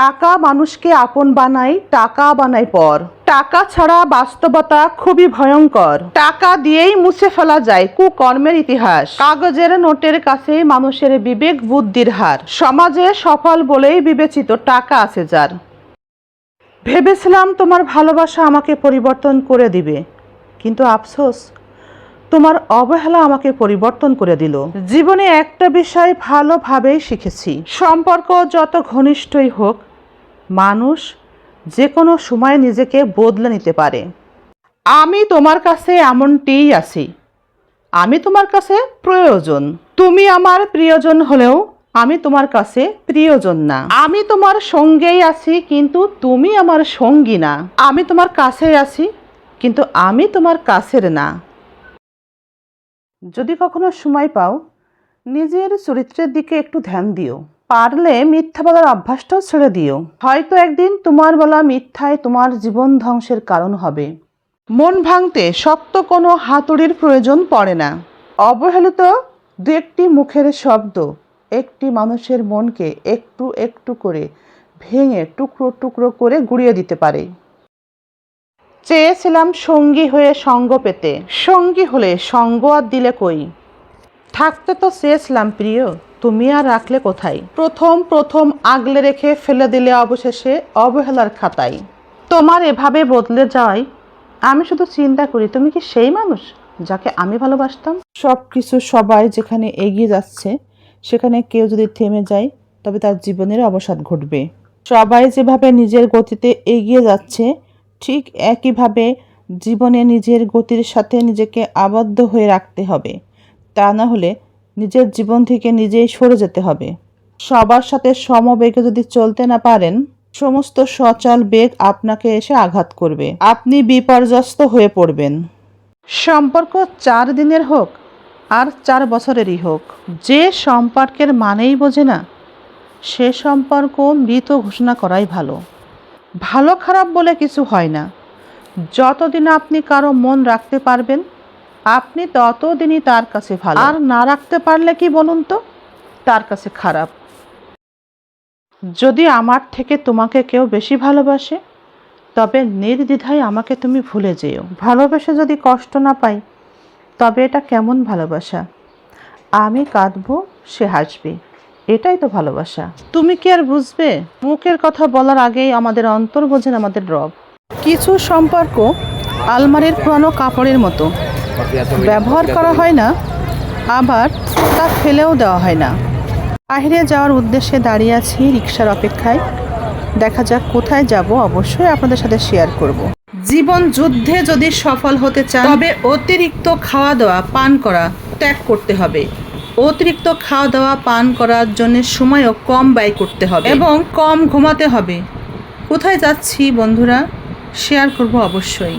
টাকা মানুষকে আপন বানায়, টাকা বানায় পর। টাকা ছাড়া বাস্তবতা খুবই ভয়ঙ্কর। টাকা দিয়েই মুছে ফেলা যায় কুকর্মের ইতিহাস। কাগজের নোটের কাছে মানুষের বিবেক বুদ্ধির হার। সমাজে সফল বলেই বিবেচিত টাকা আছে যার। ভেবেছিলাম তোমার ভালোবাসা আমাকে পরিবর্তন করে দিবে, কিন্তু আফসোস তোমার অবহেলা আমাকে পরিবর্তন করে দিল। জীবনে একটা বিষয় ভালোভাবেই শিখেছি, সম্পর্ক যত ঘনিষ্ঠই হোক, মানুষ যে কোনো সময় নিজেকে বদলে নিতে পারে। আমি তোমার কাছে এমনটিই আছি, আমি তোমার কাছে প্রয়োজন। তুমি আমার প্রিয়জন হলেও আমি তোমার কাছে প্রিয়জন না। আমি তোমার সঙ্গেই আছি, কিন্তু তুমি আমার সঙ্গী না। আমি তোমার কাছেই আছি, কিন্তু আমি তোমার কাছের না। যদি কখনো সময় পাও, নিজের চরিত্রের দিকে একটু ধ্যান দিও। পারলে মিথ্যা বলার অভ্যাসটাও ছেড়ে দিও। হয়তো একদিন তোমার বলা মিথ্যায় তোমার জীবন ধ্বংসের কারণ হবে। মন ভাঙতে শক্ত কোনো হাতুড়ির প্রয়োজন পড়ে না। অবহেলিত দু একটি মুখের শব্দ একটি মানুষের মনকে একটু একটু করে ভেঙে টুকরো টুকরো করে গুঁড়িয়ে দিতে পারে। চেয়েছিলাম সঙ্গী হয়ে সঙ্গ পেতে, সঙ্গী হলে সঙ্গ আর দিলে কই। থাকতে তো চেয়েছিলাম প্রিয়, তুমি আর রাখলে কোথায়। প্রথম আগলে রেখে ফেলে দিলে অবশেষে অবহেলার খাতায়। তোমার এভাবে বদলে যাওয়ায় আমি শুধু চিন্তা করি, তুমি কি সেই মানুষ যাকে আমি ভালোবাসতাম? সব কিছু সবাই যেখানে এগিয়ে যাচ্ছে, সেখানে কেউ যদি থেমে যায় তবে তার জীবনের অবসাদ ঘটবে। সবাই যেভাবে নিজের গতিতে এগিয়ে যাচ্ছে, ঠিক একইভাবে জীবনে নিজের গতির সাথে নিজেকে আবদ্ধ হয়ে রাখতে হবে। তা না হলে নিজের জীবন থেকে নিজেই সরে যেতে হবে। সবার সাথে সমবেগে যদি চলতে না পারেন, সমস্ত সচল বেগ আপনাকে এসে আঘাত করবে। আপনি বিপর্যস্ত হয়ে পড়বেন। সম্পর্ক 4 দিনের হোক আর 4 বছরেরই হোক, যে সম্পর্কের মানেই বোঝে না, সে সম্পর্ক মৃত ঘোষণা করাই ভালো। ভালো খারাপ বলে কিছু হয় না। যতদিন আপনি কারো মন রাখতে পারবেন, আপনি ততদিনই তার কাছে ভালো। আর না রাখতে পারলে কি বলুন তো, তার কাছে খারাপ। যদি আমার থেকে তোমাকে কেউ বেশি ভালোবাসে, তবে নির্দ্বিধায় আমাকে তুমি ভুলে যেও। ভালোবেসে যদি কষ্ট না পাই, তবে এটা কেমন ভালোবাসা? আমি কাঁদবো, সে হাসবে, এটাই তো ভালোবাসা। তুমি কি আর বুঝবে? মুখের কথা বলার আগেই আমাদের অন্তর বোঝেন আমাদের রব। কিছু সম্পর্ক আলমারির পুরানো কাপড়ের মতো, ব্যবহার করা হয় না, আবার তা ফেলেও দেওয়া হয় না। বাইরে যাওয়ার উদ্দেশ্যে দাঁড়িয়ে আছি রিকশার অপেক্ষায়। দেখা যাক কোথায় যাব, অবশ্যই আপনাদের সাথে শেয়ার করব। জীবন যুদ্ধে যদি সফল হতে চান, তবে অতিরিক্ত খাওয়া দাওয়া পান করা ত্যাগ করতে হবে। অতিরিক্ত খাওয়া দাওয়া পান করার জন্য সময়ও কম ব্যয় করতে হবে এবং কম ঘুমাতে হবে। কোথায় যাচ্ছি বন্ধুরা, শেয়ার করব অবশ্যই।